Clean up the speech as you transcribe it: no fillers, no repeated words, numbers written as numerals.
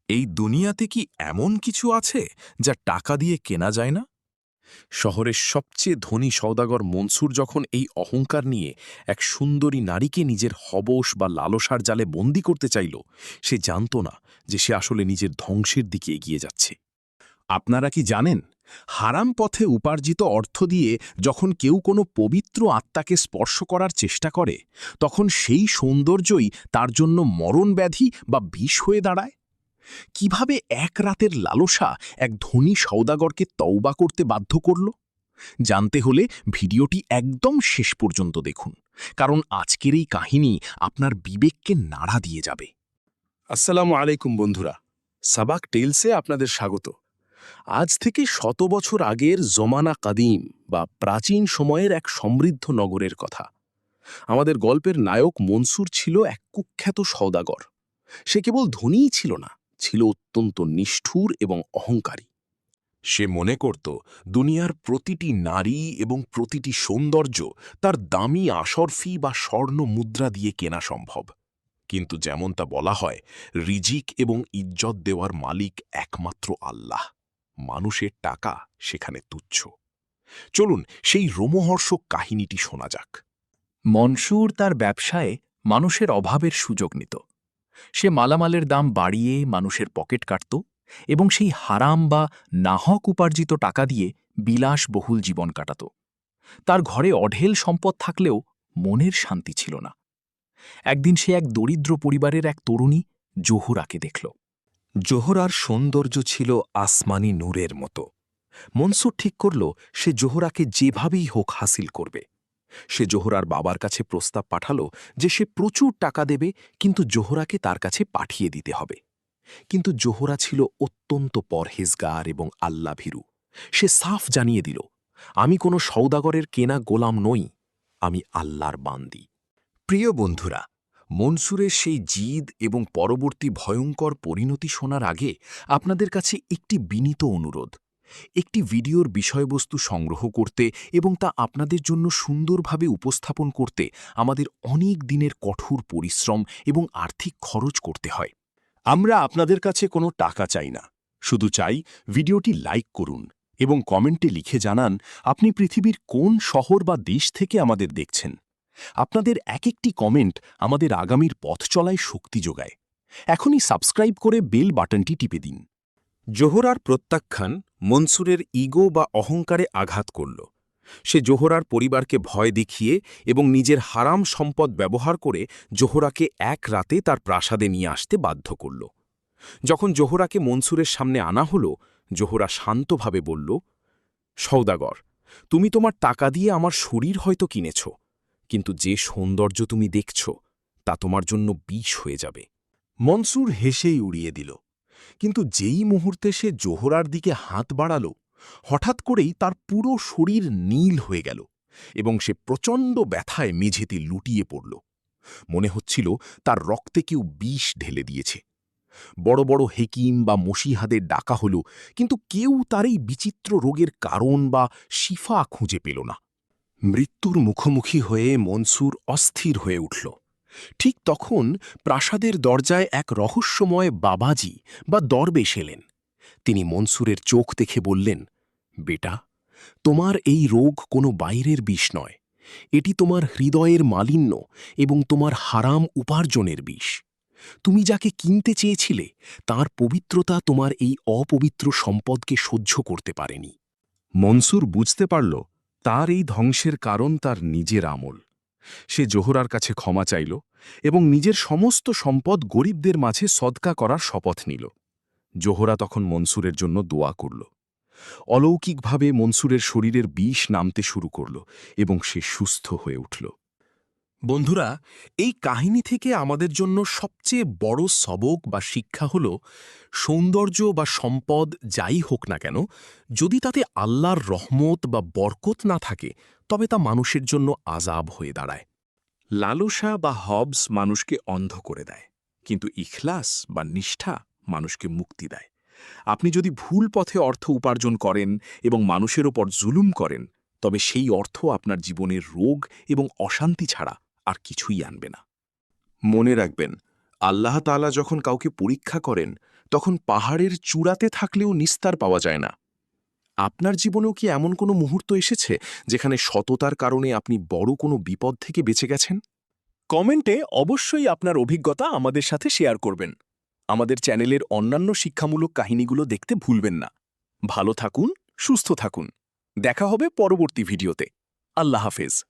এই দুনিয়াতে কি এমন কিছু আছে যা টাকা দিয়ে কেনা যায় না? শহরের সবচেয়ে ধনী সওদাগর মনসুর যখন এই অহংকার নিয়ে এক সুন্দরী নারীকে নিজের হবস বা লালসার জালে বন্দী করতে চাইল, সে জানত না যে সে আসলে নিজের ধ্বংসের দিকে এগিয়ে যাচ্ছে। আপনারা কি জানেন, হারাম পথে উপার্জিত অর্থ দিয়ে যখন কেউ কোনো পবিত্র আত্মাকে স্পর্শ করার চেষ্টা করে, তখন সেই সৌন্দর্যই তার জন্য মরণব্যাধি বা বিষ হয়ে দাঁড়ায়? কিভাবে এক রাতের লালসা এক ধনী সওদাগরকে তওবা করতে বাধ্য করল? জানতে হলে ভিডিওটি একদম শেষ পর্যন্ত দেখুন, কারণ আজকের এই কাহিনী আপনার বিবেককে নাড়া দিয়ে যাবে। আসসালামু আলাইকুম বন্ধুরা, সাবাক টেলসে আপনাদের স্বাগত। আজ থেকে 100 বছর আগের জমানা কাদিম বা প্রাচীন সময়ের এক সমৃদ্ধ নগরের কথা। আমাদের গল্পের নায়ক মনসুর ছিল এক কুখ্যাত সওদাগর। সে কেবল ধনীই ছিল না, ছিল অত্যন্ত নিষ্ঠুর এবং অহংকারী। সে মনে করত দুনিয়ার প্রতিটি নারী এবং প্রতিটি সৌন্দর্য তার দামি আসরফি বা স্বর্ণ মুদ্রা দিয়ে কেনা সম্ভব। কিন্তু যেমনটা বলা হয়, রিজিক এবং ইজ্জত দেওয়ার মালিক একমাত্র আল্লাহ। মানুষের টাকা সেখানে তুচ্ছ। চলুন সেই রোমহর্ষক কাহিনীটি শোনা যাক। মনসুর তার ব্যবসায়ে মানুষের অভাবের সুযোগ নিত। সে মালামালের দাম বাড়িয়ে মানুষের পকেট কাটত এবং সেই হারাম বা নাহক উপার্জিত টাকা দিয়ে বিলাসবহুল জীবন কাটাত। তার ঘরে অঢেল সম্পদ থাকলেও মনের শান্তি ছিল না। একদিন সে এক দরিদ্র পরিবারের এক তরুণী জোহরাকে দেখল। জোহরার সৌন্দর্য ছিল আসমানি নূরের মতো। মনসুর ঠিক করল সে জোহরাকে যেভাবেই হোক হাসিল করবে। সে জোহরার বাবার কাছে প্রস্তাব পাঠালো যে সে প্রচুর টাকা দেবে, কিন্তু জোহরাকে তার কাছে পাঠিয়ে দিতে হবে। কিন্তু জোহরা ছিল অত্যন্ত পরহেজগার এবং আল্লাভীরু। সে সাফ জানিয়ে দিল, আমি কোনো সওদাগরের কেনা গোলাম নই, আমি আল্লাহর বান্দি। প্রিয় বন্ধুরা, মনসুরের সেই জিদ এবং পরবর্তী ভয়ঙ্কর পরিণতি শোনার আগে আপনাদের কাছে একটি বিনীত অনুরোধ। একটি ভিডিওর বিষয়বস্তু সংগ্রহ করতে এবং তা আপনাদের জন্য সুন্দরভাবে উপস্থাপন করতে আমাদের অনেক দিনের কঠোর পরিশ্রম এবং আর্থিক খরচ করতে হয়। আমরা আপনাদের কাছে কোনো টাকা চাই না, শুধু চাই ভিডিওটি লাইক করুন এবং কমেন্টে লিখে জানান আপনি পৃথিবীর কোন শহর বা দেশ থেকে আমাদের দেখছেন। আপনাদের এক একটি কমেন্ট আমাদের আগামীর পথ চলায় শক্তি যোগায়। এখনই সাবস্ক্রাইব করে বেল বাটনটি টিপে দিন। জোহরার প্রত্যাখ্যান মনসুরের ইগো বা অহংকারে আঘাত করল। সে জোহরার পরিবারকে ভয় দেখিয়ে এবং নিজের হারাম সম্পদ ব্যবহার করে জোহরাকে এক রাতে তার প্রাসাদে নিয়ে আসতে বাধ্য করল। যখন জোহরাকে মনসুরের সামনে আনা হল, জোহরা শান্তভাবে বলল, সওদাগর, তুমি তোমার টাকা দিয়ে আমার শরীর হয়তো কিনেছ, কিন্তু যে সৌন্দর্য তুমি দেখছ তা তোমার জন্য বিষ হয়ে যাবে। মনসুর হেসেই উড়িয়ে দিল, কিন্তু যেই মুহূর্তে সে জোহরার দিকে হাত বাড়াল, হঠাৎ করেই তার পুরো শরীর নীল হয়ে গেল এবং সে প্রচণ্ড ব্যথায় মেঝেতে লুটিয়ে পড়ল। মনে হচ্ছিল তার রক্তে কেউ বিষ ঢেলে দিয়েছে। বড় বড় হেকিম বা মসিহাদের ডাকা হল, কিন্তু কেউ তার এই বিচিত্র রোগের কারণ বা শিফা খুঁজে পেল না। মৃত্যুর মুখোমুখি হয়ে মনসুর অস্থির হয়ে উঠল। ঠিক তখন প্রাসাদের দরজায় এক রহস্যময় বাবাজি বা দরবেশ এলেন। তিনি মনসুরের চোখ দেখে বললেন, বেটা, তোমার এই রোগ কোনো বাইরের বিষ নয়, এটি তোমার হৃদয়ের মালিন্য এবং তোমার হারাম উপার্জনের বিষ। তুমি যাকে কিনতে চেয়েছিলে তার পবিত্রতা তোমার এই অপবিত্র সম্পদকে সহ্য করতে পারেনি। মনসুর বুঝতে পারল তার এই ধ্বংসের কারণ তার নিজের আমল। সে জোহরার কাছে ক্ষমা চাইল এবং নিজের সমস্ত সম্পদ গরিবদের মাঝে সদকা করার শপথ নিল। জোহরা তখন মনসুরের জন্য দোয়া করল। অলৌকিকভাবে মনসুরের শরীরের বিষ নামতে শুরু করল এবং সে সুস্থ হয়ে উঠল। বন্ধুরা, এই কাহিনী থেকে আমাদের জন্য সবচেয়ে বড় সবক বা শিক্ষা হল, সৌন্দর্য বা সম্পদ যাই হোক না কেন, যদি তাতে আল্লাহর রহমত বা বরকত না থাকে, তবে তা মানুষের জন্য আযাব হয়ে দাঁড়ায়। লালসা বা হবস মানুষকে অন্ধ করে দেয়, কিন্তু ইখলাস বা নিষ্ঠা মানুষকে মুক্তি দেয়। আপনি যদি ভুল পথে অর্থ উপার্জন করেন এবং মানুষের ওপর জুলুম করেন, তবে সেই অর্থ আপনার জীবনের রোগ এবং অশান্তি ছাড়া আর কিছুই আনবে না। মনে রাখবেন, আল্লাহ তাআলা যখন কাউকে পরীক্ষা করেন, তখন পাহাড়ের চূড়াতে থাকলেও নিস্তার পাওয়া যায় না। আপনার জীবনেও কি এমন কোনো মুহূর্ত এসেছে যেখানে সততার কারণে আপনি বড় কোনো বিপদ থেকে বেঁচে গেছেন? কমেন্টে অবশ্যই আপনার অভিজ্ঞতা আমাদের সাথে শেয়ার করবেন। আমাদের চ্যানেলের অন্যান্য শিক্ষামূলক কাহিনীগুলো দেখতে ভুলবেন না। ভালো থাকুন, সুস্থ থাকুন। দেখা হবে পরবর্তী ভিডিওতে। আল্লাহ হাফেজ।